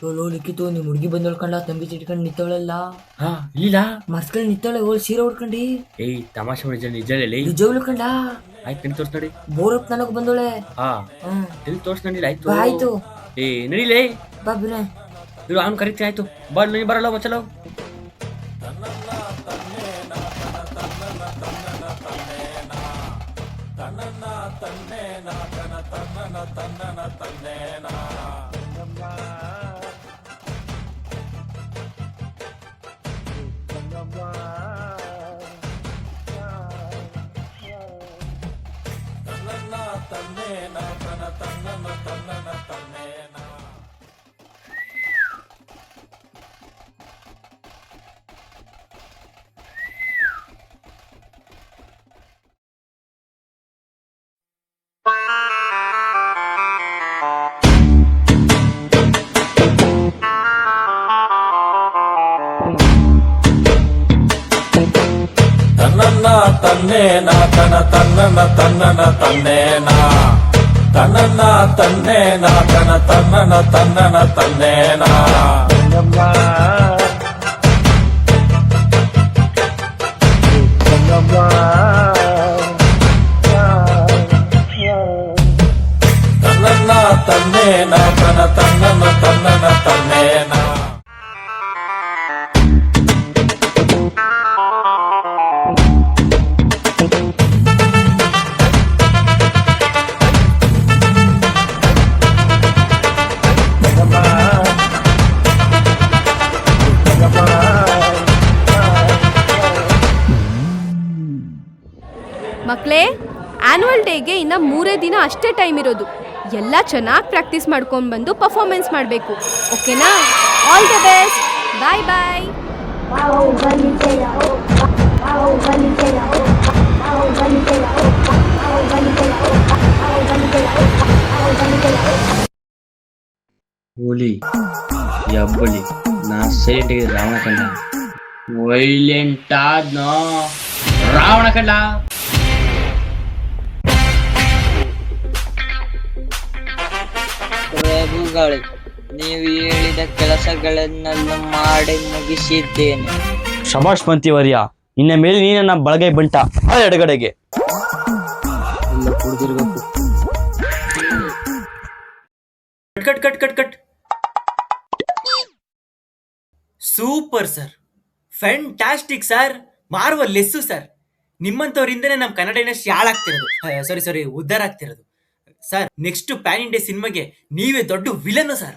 Low ಲಿಕ್ಕಿತು ನಿಮ್ ಹುಡುಗಿ ಬಂದೊಳ್ಕೊಂಡ ತಂಬಿ ಚಿಟ್ಕೊಂಡು ನಿಂತವಳಲ್ಲ. ಹಾ ಇಲ್ಲ ಮರ್ಸ್ಕೊಂಡು ನಿಂತವಳೆ ಓಲ್ ಸೀರೆ ಉಡ್ಕೊಂಡಿ. ಏಯ್ ತಮಾಷೆ ಮಾಡಿದ ನಿಜ ಹೇಳಿ. ನಿಜವಾಗ್ಲು ಕಂಡ. ಆಯ್ತು ನಡಿ ತೋರ್ಸ್ ನೋಡಿ. ಬೋರಪ್ ನನಗ್ ಬಂದೋಳೆ. ಹಾ ಹ್ಮ್ ಎಲ್ಲಿ ತೋರ್ಸ್ ನಡಿಲ್ಲ. ಆಯ್ತು ಆಯ್ತು ಏ ನಡಿಲೇ. ಬಾ ಬಿನೆ. ಇರು ಅವ್ನು ಕರಿತೀನಿ. ಆಯ್ತು ಬಾ ನೀ ಬರಲ್ಲ ಬಚ್ಚಲೋ. ತನ್ನನ್ನ ತನ್ನೇನ ತನ ತನ್ನನ ತನ್ನನ ತನ್ನೇನ ತನ್ನನ್ನ ತನ್ನೇನ ತನ ತನ್ನನ ತನ್ನನ ತನ್ನೇನ ತನ್ನನ್ನ ತನ್ನೇನ ತನ ತನ್ನನ ತನ್ನನ ತನ್ನೇನ. ಮಕ್ಕಳೇ, ಆನ್ಯುವಲ್ ಡೇಗೆ ಇನ್ನು 3 ದಿನ ಅಷ್ಟೇ ಟೈಮ್ ಇರೋದು. ಎಲ್ಲ ಚೆನ್ನಾಗಿ ಪ್ರಾಕ್ಟೀಸ್ ಮಾಡ್ಕೊಂಡು ಬಂದು ಪರ್ಫಾರ್ಮೆನ್ಸ್ ಮಾಡಬೇಕು. ಓಕೆನಾ? All the best. Bye bye. ಹುಲಿ ಯಬ್ಬಲಿ ನಾ ಸೈಲೆಂಟ್ ರಾವಣ ಕಂಡ ವೈಲೆಂಟ್ ಆದ್ನೋ ರಾವಣ ಕಂಡ. ಪ್ರಭುಗಳೇ, ನೀವು ಹೇಳಿದ ಕೆಲಸಗಳನ್ನೆಲ್ಲ ಮಾಡಿ ಮುಗಿಸಿದ್ದೇನೆ. ಶಬಾಷ್ ಮಂತಿವರ್ಯ, ಇನ್ನ ಮೇಲೆ ನೀನನ್ನ ಬಳಗೈ ಬಂಟ ಎಡಗಡೆಗೆ ಇಲ್ಲ ಕುಡ್ದಿರ್ಬೇಕು. Cut cut cut cut. Super sir, fantastic sir, marvellous sir. ನಿಮ್ಮಂಥವ್ರಿಂದನೇ ನಮ್ಮ ಕನ್ನಡ ಇಂಡಸ್ಟ್ರಿ ಹಾಳಾಗ್ತಿರೋದು. ಸಾರಿ ಉದ್ಧಾರ ಆಗ್ತಿರೋದು ಸರ್. ನೆಕ್ಸ್ಟ್ ಪ್ಯಾನ್ ಇಂಡಿಯಾ ಸಿನಿಮಾಗೆ ನೀವೇ ದೊಡ್ಡ ವಿಲನ್ ಸರ್.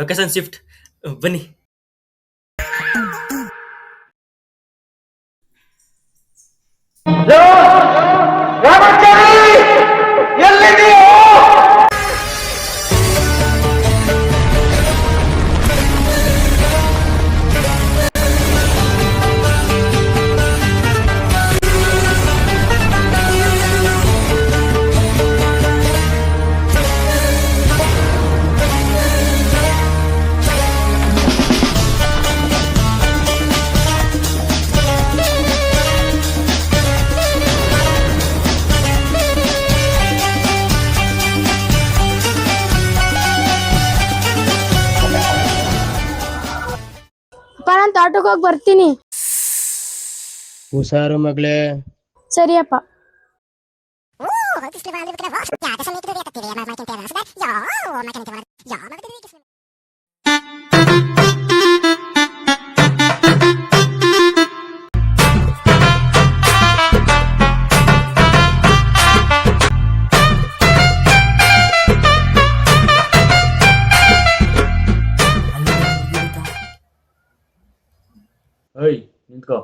ಲೊಕೇಶನ್ ಶಿಫ್ಟ್ ಬನ್ನಿ. ನಾನು ತೋಟಕ್ಕೆ ಹೋಗಿ ಬರ್ತೀನಿ. ಹುಷಾರು ಮಗಳೇ. ಸರಿಯಪ್ಪ. ಏಯ್ ನಿಂತ್ಕೋ.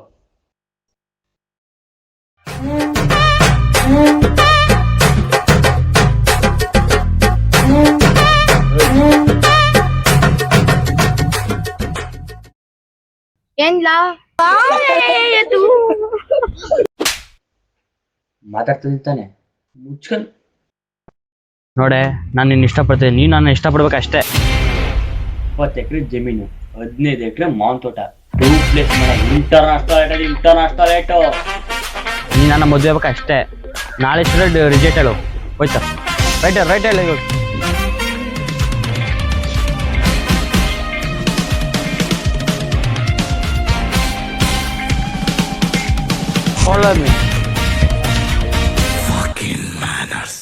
ಏನ್ಲಾ ಮಾತಾಡ್ತಿದ್ದಾನೆ ನೋಡೆ, ನಾನು ನಿನ್ನ ಇಷ್ಟಪಡ್ತೇನೆ, ನೀನು ನನ್ನ ಇಷ್ಟಪಡ್ಬೇಕಷ್ಟೇ. 20 ಎಕರೆ ಜಮೀನು, 15 ಎಕರೆ ಮಾವಿನ ತೋಟ, 2 ಪ್ಲೇಸ್ ಮನೆ, ಇಂಟರ್ನ್ಯಾಷನಲ್ ಏಟು. ನೀ ನನ್ನ ಮದುವೆ ಬೇಕು ಅಷ್ಟೇ. ನಾಳೆ ರಿಜೆಕ್ಟ್ ಹೇಳು. ಹೋಯ್ತಾ ರೈಟ್ ಹೇಳು. Follow me. Fucking manners.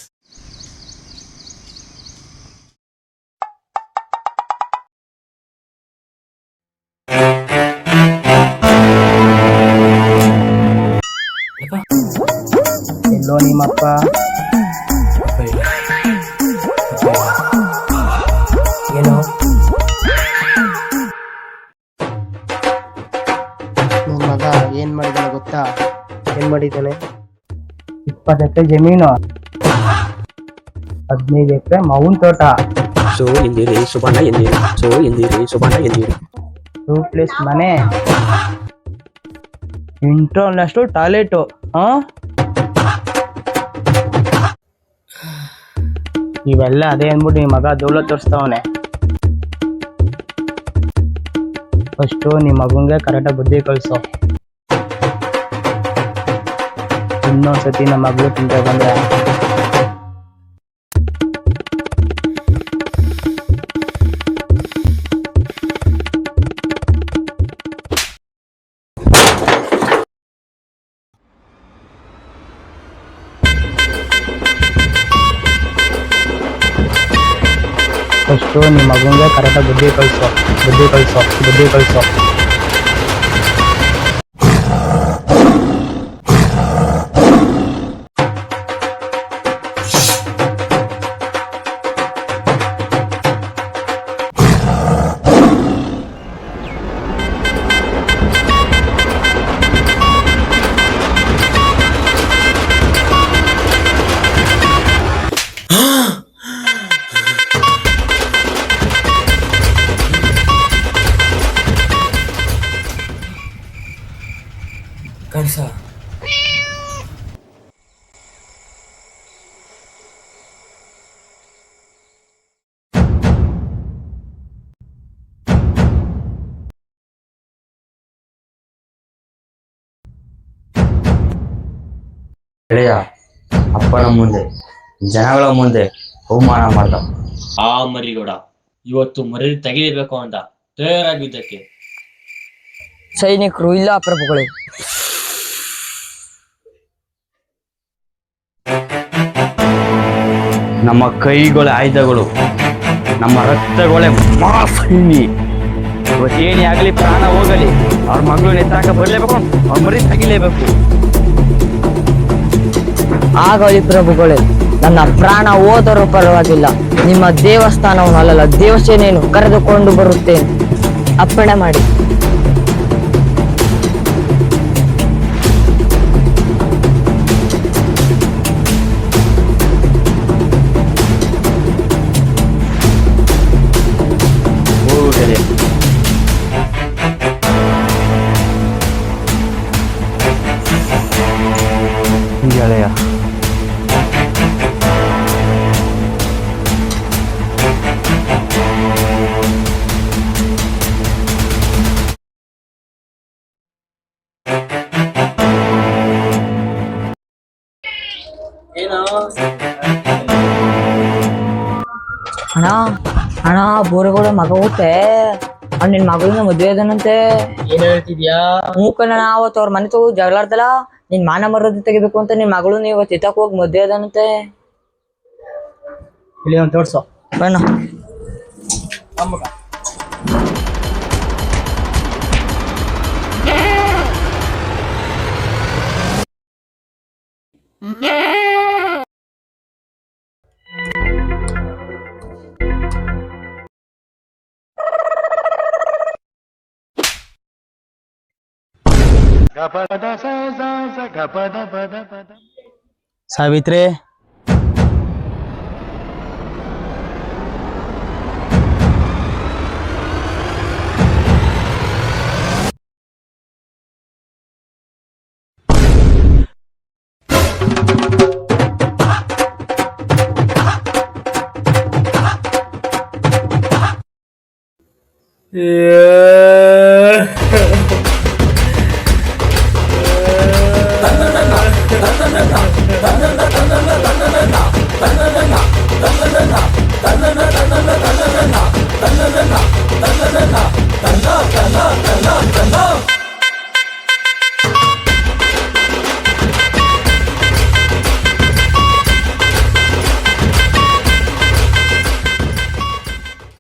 ಎಲ್ಲೋ ನಿಮ್ಮಪ್ಪ ಏನೋ ನನ್ನ ಮಗ ಏನ್ ಮಾಡಿದಾನೆ ಗೊತ್ತಾ? ಏನ್ ಮಾಡಿದ್ದಾನೆ? 20 ಎಕರೆ ಜಮೀನು, 15 ಎಕರೆ ಮಾವಿನ ತೋಟ, ಸುಬಣ್ಣ ಎಂದಿರಿ 2 ಪ್ಲೇಸ್ ಮನೆ, ಇಂಟರ್ನ್ಯಾಷನಲ್ ಟಾಯ್ಲೆಟು. ಇವೆಲ್ಲ ಅದೇ ಅಂದ್ಬಿಟ್ಟು ನಿಮ್ಮ ಮಗ ದೌಲತ್ ತೋರಿಸ್ತಾವನೆ. ಫಸ್ಟು ನಿಮ್ಮ ಮಗಂಗೆ ಕರೆಕ್ಟಾಗಿ ಬುದ್ಧಿ ಕಳಿಸೋ. ಇನ್ನೊಂದ್ಸತಿ ನಮ್ಮ ಮಗಳು ತಿಂತ ಬಂದ್ರೆ ಫಸ್ಟು ನಿಮ್ಮ ಮಗಂಗೆ ಕರೆಕ್ಟಾಗಿ ಬುದ್ಧಿ ಕಳಿಸೋ. ಕಳ್ಸ. ಗೆಳೆಯ ಅಪ್ಪನ ಮುಂದೆ, ಜನಗಳ ಮುಂದೆ ಅವಮಾನ ಮಾಡ್ದ ಆ ಮರಿಗೌಡ ಇವತ್ತು ಮರಿ ತೆಗಿಲೇಬೇಕು ಅಂತ ತಯಾರಾಗಿದ್ದಕ್ಕೆ ಸೈನಿಕರು ಇಲ್ಲ ಪ್ರಭುಗಳೇ. ನಮ್ಮ ಕೈಗಳ ಆಯುಧಗಳು, ನಮ್ಮ ರಕ್ತಗಳೇ ಮಾಸೈನಿ. ಇವತ್ತೇನೇ ಆಗಲಿ, ಪ್ರಾಣ ಹೋಗಲಿ, ಅವ್ರ ಮಗಳು ನೆತ್ತಾಕ ಬರ್ಲೇಬೇಕು, ಅವ್ರ ಮರಿ ತೆಗಿಲೇಬೇಕು. ಆಗಲಿ ಪ್ರಭುಗಳೇ, ನನ್ನ ಪ್ರಾಣ ಹೋದರೂ ಪರವಾಗಿಲ್ಲ, ನಿಮ್ಮ ದೇವಸ್ಥಾನವನ್ನು ಅಲ್ಲಲ್ಲ ದೇವಸೇನೆಯನ್ನು ಕರೆದುಕೊಂಡು ಬರುತ್ತೇನೆ. ಅಪ್ಪಣೆ ಮಾಡಿ. ಹೋಗಲಿ. ಗೆಳೆಯ ಅಣ್ಣ ಬೋರೆಗೌಡ ಮಗ ಹೋತೆ ನಿನ್ ಮಗಳನ್ನ ಮದ್ವೆ ಅದನಂತೆ. ಏನ್ ಹೇಳ್ತಿದ್ಯಾ? ಮೂಕಣ್ಣ ಅವತ್ತು ಅವ್ರ ಮನೆ ತಗೋ ಜಗಳಾಡ್ದಲ್ಲ, ನಿನ್ ಮಾನ ಮರ್ಯಾದೆ ತೆಗಿಬೇಕು ಅಂತ ನಿನ್ ಮಗಳು ಇವತ್ತು ಎತ್ತಕ್ ಹೋಗಿ ಮದ್ವೆ ಅದನಂತೆ. ಇಲ್ಲಿ ಒಂದು ತೋರ್ಸೋ. ಬಣ್ಣ ಸಾವಿತ್ರಿ, ಏ